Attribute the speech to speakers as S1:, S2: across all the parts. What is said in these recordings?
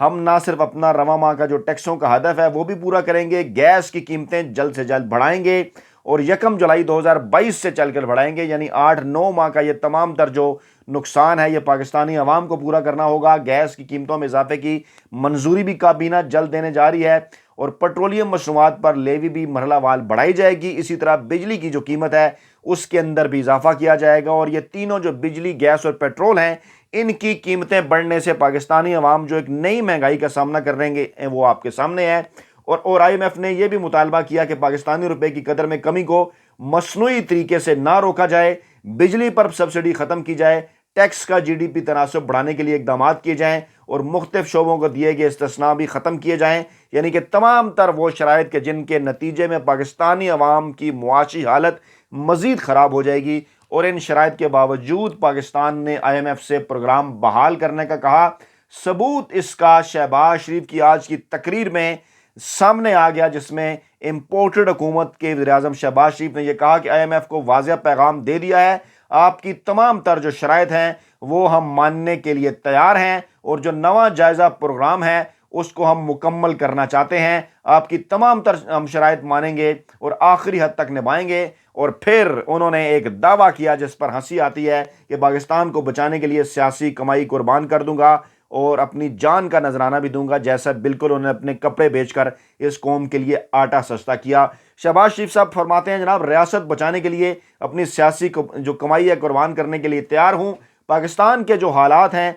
S1: ہم نہ صرف اپنا رواں ماہ کا جو ٹیکسوں کا ہدف ہے وہ بھی پورا کریں گے، گیس کی قیمتیں جلد سے جلد بڑھائیں گے اور 1 جولائی 2022 سے چل کر بڑھائیں گے، یعنی 8-9 ماہ کا یہ تمام تر جو نقصان ہے یہ پاکستانی عوام کو پورا کرنا ہوگا۔ گیس کی قیمتوں میں اضافے کی منظوری بھی کابینہ جلد دینے جا رہی ہے اور پیٹرولیم مصنوعات پر لیوی بھی مرحلہ وار بڑھائی جائے گی۔ اسی طرح بجلی کی جو قیمت ہے اس کے اندر بھی اضافہ کیا جائے گا، اور یہ تینوں جو بجلی، گیس اور پیٹرول ہیں ان کی قیمتیں بڑھنے سے پاکستانی عوام جو ایک نئی مہنگائی کا سامنا کر رہے ہیں وہ آپ کے سامنے ہے۔ اور آئی ایم ایف نے یہ بھی مطالبہ کیا کہ پاکستانی روپے کی قدر میں کمی کو مصنوعی طریقے سے نہ روکا جائے، بجلی پر سبسڈی ختم کی جائے، ٹیکس کا جی ڈی پی تناسب بڑھانے کے لیے اقدامات کیے جائیں اور مختلف شعبوں کو دیے گئے استثناء بھی ختم کیے جائیں، یعنی کہ تمام تر وہ شرائط کے جن کے نتیجے میں پاکستانی عوام کی معاشی حالت مزید خراب ہو جائے گی۔ اور ان شرائط کے باوجود پاکستان نے آئی ایم ایف سے پروگرام بحال کرنے کا کہا۔ ثبوت اس کا شہباز شریف کی آج کی تقریر میں سامنے آ گیا، جس میں امپورٹڈ حکومت کے وزیر اعظم شہباز شریف نے یہ کہا کہ آئی ایم ایف کو واضح پیغام دے دیا ہے، آپ کی تمام تر جو شرائط ہیں وہ ہم ماننے کے لیے تیار ہیں اور جو نواں جائزہ پروگرام ہے اس کو ہم مکمل کرنا چاہتے ہیں، آپ کی تمام تر ہم شرائط مانیں گے اور آخری حد تک نبھائیں گے۔ اور پھر انہوں نے ایک دعویٰ کیا جس پر ہنسی آتی ہے کہ پاکستان کو بچانے کے لیے سیاسی کمائی قربان کر دوں گا اور اپنی جان کا نذرانہ بھی دوں گا، جیسا بالکل انہوں نے اپنے کپڑے بیچ کر اس قوم کے لیے آٹا سستا کیا۔ شہباز شریف صاحب فرماتے ہیں جناب ریاست بچانے کے لیے اپنی سیاسی جو کمائی ہے قربان کرنے کے لیے تیار ہوں، پاکستان کے جو حالات ہیں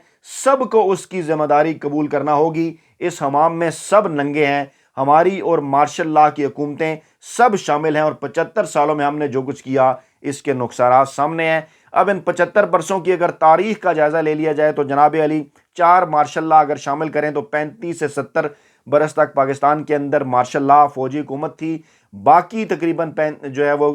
S1: سب کو اس کی ذمہ داری قبول کرنا ہوگی، اس حمام میں سب ننگے ہیں، ہماری اور مارشل لاء کی حکومتیں سب شامل ہیں اور 75 سالوں میں ہم نے جو کچھ کیا اس کے نقصانات سامنے ہیں۔ اب ان 75 برسوں کی اگر تاریخ کا جائزہ لے لیا جائے تو جناب علی 4 مارشل لاء اگر شامل کریں تو 35 سے 70 برس تک پاکستان کے اندر مارشل لاء فوجی حکومت تھی، باقی تقریباً جو ہے وہ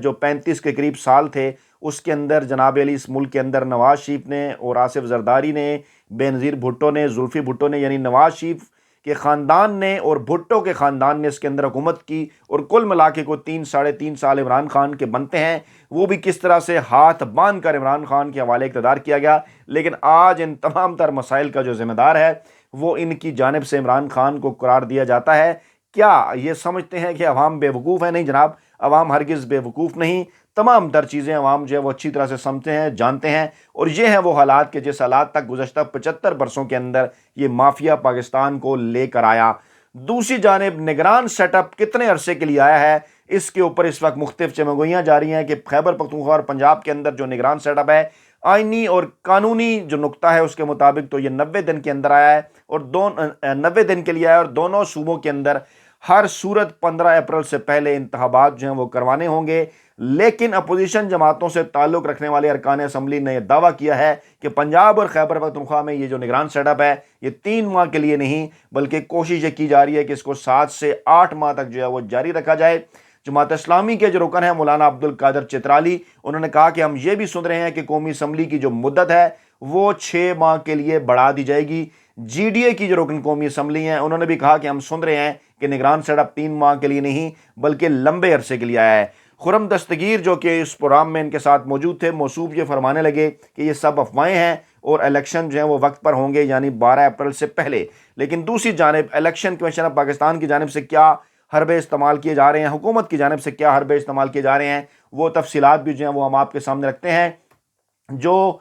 S1: جو 35 کے قریب سال تھے اس کے اندر جناب علی اس ملک کے اندر نواز شریف نے اور آصف زرداری نے، بے نظیر بھٹو نے، زلفی بھٹو نے، یعنی نواز شریف کے خاندان نے اور بھٹو کے خاندان نے اس کے اندر حکومت کی، اور کل ملا کے کو 3-3.5 سال عمران خان کے بنتے ہیں، وہ بھی کس طرح سے ہاتھ باندھ کر عمران خان کے حوالے اقتدار کیا گیا۔ لیکن آج ان تمام تر مسائل کا جو ذمہ دار ہے وہ ان کی جانب سے عمران خان کو قرار دیا جاتا ہے۔ کیا یہ سمجھتے ہیں کہ عوام بے وقوف ہے؟ نہیں جناب، عوام ہرگز بے وقوف نہیں، تمام تر چیزیں عوام جو ہے وہ اچھی طرح سے سمجھتے ہیں، جانتے ہیں، اور یہ ہیں وہ حالات کہ جس حالات تک گزشتہ 75 برسوں کے اندر یہ مافیا پاکستان کو لے کر آیا۔ دوسری جانب نگران سیٹ اپ کتنے عرصے کے لیے آیا ہے، اس کے اوپر اس وقت مختلف چمگوئیاں جاری ہیں کہ خیبر پختونخوا اور پنجاب کے اندر جو نگران سیٹ اپ ہے آئینی اور قانونی جو نقطہ ہے اس کے مطابق تو یہ 90 دن کے اندر آیا ہے اور 90 دن کے لیے آیا، اور دونوں صوبوں کے اندر ہر صورت 15 اپریل سے پہلے انتخابات جو ہیں وہ کروانے ہوں گے۔ لیکن اپوزیشن جماعتوں سے تعلق رکھنے والے ارکان اسمبلی نے یہ دعویٰ کیا ہے کہ پنجاب اور خیبر پختونخوا میں یہ جو نگران سیٹ اپ ہے یہ 3 ماہ کے لیے نہیں بلکہ کوشش یہ کی جا رہی ہے کہ اس کو 7 سے 8 ماہ تک جو ہے وہ جاری رکھا جائے۔ جماعت اسلامی کے جو رکن ہیں مولانا عبدالقادر چترالی، انہوں نے کہا کہ ہم یہ بھی سن رہے ہیں کہ قومی اسمبلی کی جو مدت ہے وہ 6 ماہ کے لیے بڑھا دی جائے گی۔ جی ڈی اے کی جو رکن قومی اسمبلی ہیں انہوں نے بھی کہا کہ ہم سن رہے ہیں کہ نگران سیٹ اپ 3 ماہ کے لیے نہیں بلکہ لمبے عرصے کے لیے آیا ہے۔ خرم دستگیر جو کہ اس پروگرام میں ان کے ساتھ موجود تھے، موصوف یہ فرمانے لگے کہ یہ سب افواہیں ہیں اور الیکشن جو ہیں وہ وقت پر ہوں گے، یعنی 12 اپریل سے پہلے۔ لیکن دوسری جانب الیکشن کمیشن آف پاکستان کی جانب سے کیا حربے استعمال کیے جا رہے ہیں، حکومت کی جانب سے کیا حربے استعمال کیے جا رہے ہیں، وہ تفصیلات بھی جو ہیں وہ ہم آپ کے سامنے رکھتے ہیں۔ جو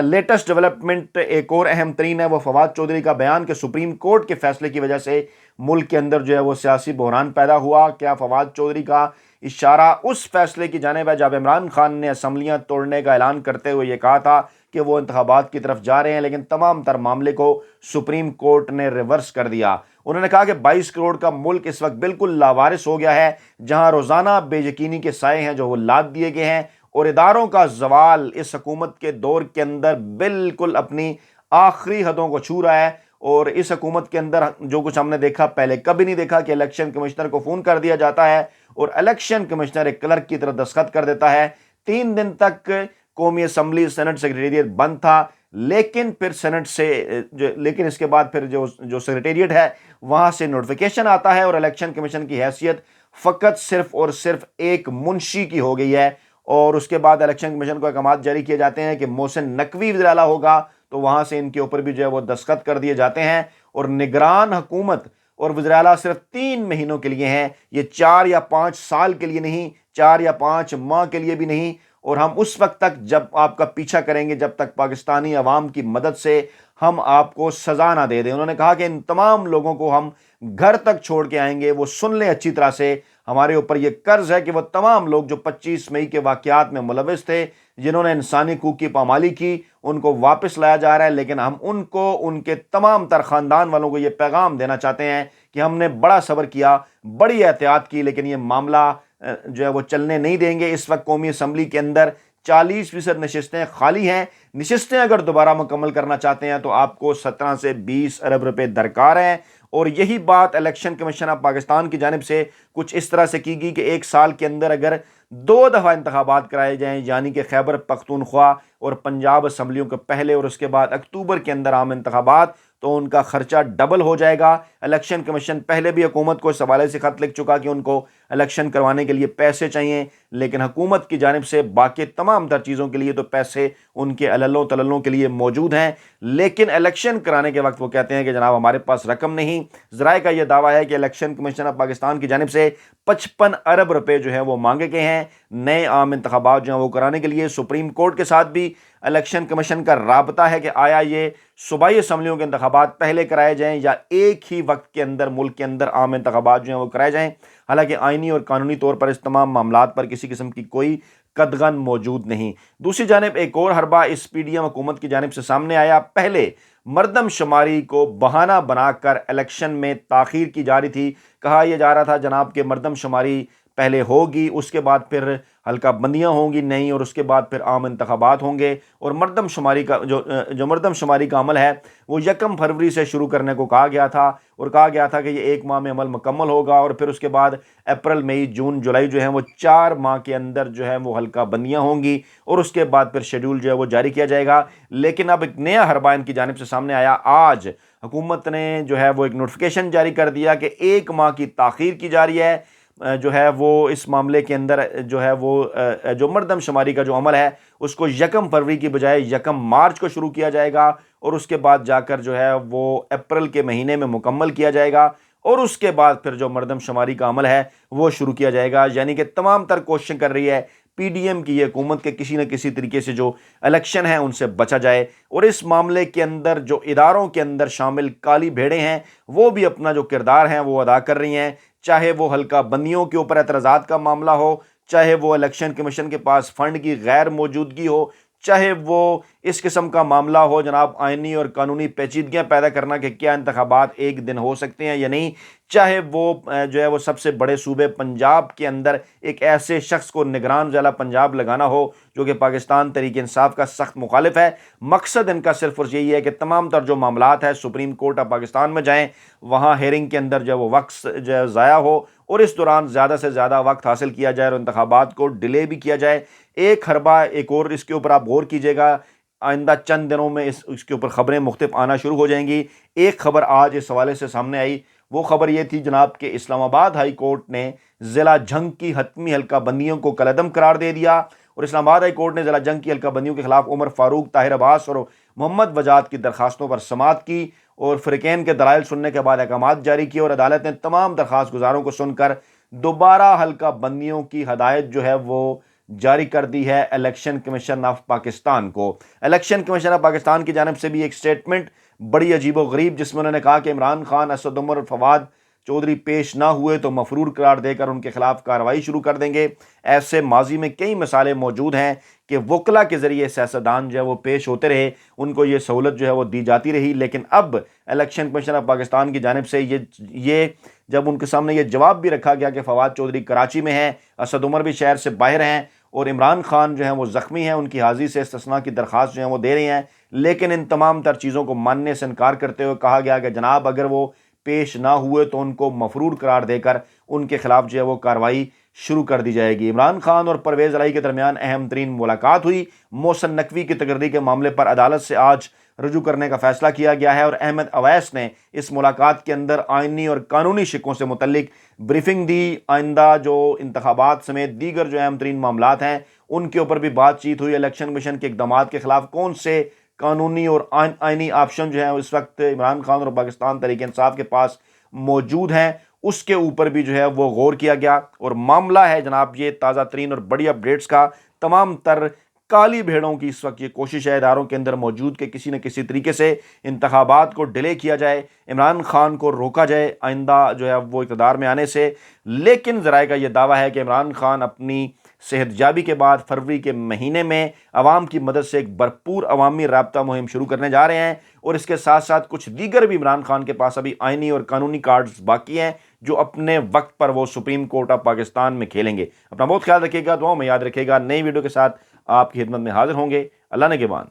S1: لیٹسٹ ڈیولپمنٹ ایک اور اہم ترین ہے وہ فواد چودھری کا بیان کہ سپریم کورٹ کے فیصلے کی وجہ سے ملک کے اندر جو ہے وہ سیاسی بحران پیدا ہوا۔ کیا فواد چودھری کا اشارہ اس فیصلے کی جانب ہے جب عمران خان نے اسمبلیاں توڑنے کا اعلان کرتے ہوئے یہ کہا تھا کہ وہ انتخابات کی طرف جا رہے ہیں، لیکن تمام تر معاملے کو سپریم کورٹ نے ریورس کر دیا۔ انہوں نے کہا کہ 22 کروڑ کا ملک اس وقت بالکل لاوارث ہو گیا ہے، جہاں روزانہ بے یقینی کے سائے ہیں جو وہ لاد دیے گئے ہیں، اور اداروں کا زوال اس حکومت کے دور کے اندر بالکل اپنی آخری حدوں کو چھو رہا ہے۔ اور اس حکومت کے اندر جو کچھ ہم نے دیکھا پہلے کبھی نہیں دیکھا کہ الیکشن کمشنر کو فون کر دیا جاتا ہے اور الیکشن کمشنر ایک کلرک کی طرح دستخط کر دیتا ہے۔ 3 دن تک قومی اسمبلی سینٹ سیکریٹریٹ بند تھا، لیکن پھر سینٹ سے لیکن اس کے بعد پھر جو سیکریٹریٹ ہے وہاں سے نوٹیفیکیشن آتا ہے اور الیکشن کمیشن کی حیثیت فقط صرف اور صرف ایک منشی کی ہو گئی ہے، اور اس کے بعد الیکشن کمیشن کو احکامات جاری کیے جاتے ہیں کہ محسن نقوی وزیر اعلیٰ ہوگا تو وہاں سے ان کے اوپر بھی جو ہے وہ دستخط کر دیے جاتے ہیں، اور نگران حکومت اور وزیر اعلیٰ صرف 3 مہینوں کے لیے ہیں، یہ 4 یا 5 سال کے لیے نہیں، 4 یا 5 ماہ کے لیے بھی نہیں، اور ہم اس وقت تک جب آپ کا پیچھا کریں گے جب تک پاکستانی عوام کی مدد سے ہم آپ کو سزا نہ دے دیں۔ انہوں نے کہا کہ ان تمام لوگوں کو ہم گھر تک چھوڑ کے آئیں گے، وہ سن لیں اچھی طرح سے، ہمارے اوپر یہ قرض ہے کہ وہ تمام لوگ جو 25 مئی کے واقعات میں ملوث تھے، جنہوں نے انسانی حقوق کی پامالی کی، ان کو واپس لایا جا رہا ہے، لیکن ہم ان کو، ان کے تمام تر خاندان والوں کو یہ پیغام دینا چاہتے ہیں کہ ہم نے بڑا صبر کیا، بڑی احتیاط کی، لیکن یہ معاملہ جو ہے وہ چلنے نہیں دیں گے۔ اس وقت قومی اسمبلی کے اندر 40% نشستیں خالی ہیں۔ نشستیں اگر دوبارہ مکمل کرنا چاہتے ہیں تو آپ کو 17 سے 20 ارب روپے درکار ہیں، اور یہی بات الیکشن کمیشن آف پاکستان کی جانب سے کچھ اس طرح سے کی گئی کہ 1 سال کے اندر اگر 2 دفعہ انتخابات کرائے جائیں، یعنی کہ خیبر پختونخوا اور پنجاب اسمبلیوں کے پہلے اور اس کے بعد اکتوبر کے اندر عام انتخابات، تو ان کا خرچہ ڈبل ہو جائے گا۔ الیکشن کمیشن پہلے بھی حکومت کو اس حوالے سے خط لکھ چکا کہ ان کو الیکشن کروانے کے لیے پیسے چاہیے، لیکن حکومت کی جانب سے باقی تمام تر چیزوں کے لیے تو پیسے ان کے عللوں تللوں کے لیے موجود ہیں، لیکن الیکشن کرانے کے وقت وہ کہتے ہیں کہ جناب ہمارے پاس رقم نہیں۔ ذرائع کا یہ دعویٰ ہے کہ الیکشن کمیشن آف پاکستان کی جانب سے 55 ارب روپے جو ہیں وہ مانگے گئے ہیں نئے عام انتخابات جو ہیں وہ کرانے کے لیے۔ سپریم کورٹ کے ساتھ بھی الیکشن کمیشن کا رابطہ ہے کہ آیا یہ صوبائی اسمبلیوں کے انتخابات پہلے کرائے جائیں یا ایک ہی وقت کے اندر ملک کے اندر عام انتخابات جو ہیں وہ کرائے جائیں۔ حالانکہ آئینی اور قانونی طور پر اس تمام معاملات پر کسی قسم کی کوئی قدغن موجود نہیں۔ دوسری جانب ایک اور حربہ اس پی ڈی ایم حکومت کی جانب سے سامنے آیا۔ پہلے مردم شماری کو بہانہ بنا کر الیکشن میں تاخیر کی جا رہی تھی، کہا یہ جا رہا تھا جناب کہ مردم شماری پہلے ہوگی، اس کے بعد پھر حلقہ بندیاں ہوں گی نہیں، اور اس کے بعد پھر عام انتخابات ہوں گے، اور مردم شماری کا جو مردم شماری کا عمل ہے وہ 1 فروری سے شروع کرنے کو کہا گیا تھا، اور کہا گیا تھا کہ یہ 1 ماہ میں عمل مکمل ہوگا، اور پھر اس کے بعد اپریل مئی جون جولائی جو ہے وہ 4 ماہ کے اندر جو ہے وہ حلقہ بندیاں ہوں گی، اور اس کے بعد پھر شیڈول جو ہے وہ جاری کیا جائے گا۔ لیکن اب ایک نیا حربہ ان کی جانب سے سامنے آیا۔ آج حکومت نے جو ہے وہ ایک نوٹیفیکیشن جاری کر دیا کہ 1 ماہ کی تاخیر کی جا رہی ہے جو ہے وہ اس معاملے کے اندر جو ہے وہ جو مردم شماری کا جو عمل ہے اس کو 1 فروری کی بجائے 1 مارچ کو شروع کیا جائے گا، اور اس کے بعد جا کر جو ہے وہ اپریل کے مہینے میں مکمل کیا جائے گا، اور اس کے بعد پھر جو مردم شماری کا عمل ہے وہ شروع کیا جائے گا۔ یعنی کہ تمام تر کوششیں کر رہی ہے پی ڈی ایم کی یہ حکومت کے کسی نہ کسی طریقے سے جو الیکشن ہے ان سے بچا جائے، اور اس معاملے کے اندر جو اداروں کے اندر شامل کالی بھیڑیں ہیں وہ بھی اپنا جو کردار ہیں وہ ادا کر رہی ہیں، چاہے وہ حلقہ بندیوں کے اوپر اعتراضات کا معاملہ ہو، چاہے وہ الیکشن کمیشن کے پاس فنڈ کی غیر موجودگی ہو، چاہے وہ اس قسم کا معاملہ ہو جناب آئینی اور قانونی پیچیدگیاں پیدا کرنا کہ کیا انتخابات ایک دن ہو سکتے ہیں یا نہیں، چاہے وہ جو ہے وہ سب سے بڑے صوبے پنجاب کے اندر ایک ایسے شخص کو نگران ضلع پنجاب لگانا ہو جو کہ پاکستان تحریک انصاف کا سخت مخالف ہے۔ مقصد ان کا صرف اور یہی ہے کہ تمام تر جو معاملات ہیں سپریم کورٹ آف پاکستان میں جائیں، وہاں ہیئرنگ کے اندر جو ہے وہ وقت جو ہے ضائع ہو، اور اس دوران زیادہ سے زیادہ وقت حاصل کیا جائے اور انتخابات کو ڈیلے بھی کیا جائے۔ ایک حربہ ایک اور اس کے اوپر آپ غور کیجئے گا، آئندہ چند دنوں میں اس کے اوپر خبریں مختلف آنا شروع ہو جائیں گی۔ ایک خبر آج اس حوالے سے سامنے آئی، وہ خبر یہ تھی جناب کہ اسلام آباد ہائی کورٹ نے ضلع جھنگ کی حتمی حلقہ بندیوں کو کالعدم قرار دے دیا، اور اسلام آباد ہائی کورٹ نے ضلع جھنگ کی حلقہ بندیوں کے خلاف عمر فاروق، طاہر عباس اور محمد وجاد کی درخواستوں پر سماعت کی، اور فریقین کے دلائل سننے کے بعد احکامات جاری کیے، اور عدالت نے تمام درخواست گزاروں کو سن کر دوبارہ حلقہ بندیوں کی ہدایت جو ہے وہ جاری کر دی ہے الیکشن کمیشن آف پاکستان کو۔ الیکشن کمیشن آف پاکستان کی جانب سے بھی ایک سٹیٹمنٹ بڑی عجیب و غریب، جس میں انہوں نے کہا کہ عمران خان، اسد عمر اور فواد چودھری پیش نہ ہوئے تو مفرور قرار دے کر ان کے خلاف کارروائی شروع کر دیں گے۔ ایسے ماضی میں کئی مثالیں موجود ہیں کہ وکلا کے ذریعے سیاستدان جو ہے وہ پیش ہوتے رہے، ان کو یہ سہولت جو ہے وہ دی جاتی رہی، لیکن اب الیکشن کمیشن آف پاکستان کی جانب سے یہ جب ان کے سامنے یہ جواب بھی رکھا گیا کہ فواد چودھری کراچی میں ہیں، اسد عمر بھی شہر سے باہر ہیں، اور عمران خان جو ہیں وہ زخمی ہیں، ان کی حاضری سے استثناء کی درخواست جو ہیں وہ دے رہے ہیں، لیکن ان تمام تر چیزوں کو ماننے سے انکار کرتے ہوئے کہا گیا کہ جناب اگر وہ پیش نہ ہوئے تو ان کو مفرور قرار دے کر ان کے خلاف جو ہے وہ کارروائی شروع کر دی جائے گی۔ عمران خان اور پرویز الہی کے درمیان اہم ترین ملاقات ہوئی۔ محسن نقوی کی تقرری کے معاملے پر عدالت سے آج رجوع کرنے کا فیصلہ کیا گیا ہے، اور احمد اویس نے اس ملاقات کے اندر آئینی اور قانونی شقوں سے متعلق بریفنگ دی۔ آئندہ جو انتخابات سمیت دیگر جو اہم ترین معاملات ہیں ان کے اوپر بھی بات چیت ہوئی۔ الیکشن کمیشن کے اقدامات کے خلاف کون سے قانونی اور آئینی آپشن جو ہیں اس وقت عمران خان اور پاکستان تحریک انصاف کے پاس موجود ہیں، اس کے اوپر بھی جو ہے وہ غور کیا گیا، اور معاملہ ہے جناب یہ تازہ ترین اور بڑی اپڈیٹس کا، تمام تر کالی بھیڑوں کی اس وقت یہ کوشش ہے اداروں کے اندر موجود کہ کسی نہ کسی طریقے سے انتخابات کو ڈیلے کیا جائے، عمران خان کو روکا جائے آئندہ جو ہے وہ اقتدار میں آنے سے۔ لیکن ذرائع کا یہ دعویٰ ہے کہ عمران خان اپنی صحت یابی کے بعد فروری کے مہینے میں عوام کی مدد سے ایک بھرپور عوامی رابطہ مہم شروع کرنے جا رہے ہیں، اور اس کے ساتھ ساتھ کچھ دیگر بھی عمران خان کے پاس ابھی آئینی اور قانونی کارڈز باقی ہیں جو اپنے وقت پر وہ سپریم کورٹ آف پاکستان میں کھیلیں گے۔ اپنا بہت خیال رکھیے گا، دعاؤں میں یاد رکھیے گا۔ نئی ویڈیو کے ساتھ آپ کی خدمت میں حاضر ہوں گے۔ اللہ نگہبان۔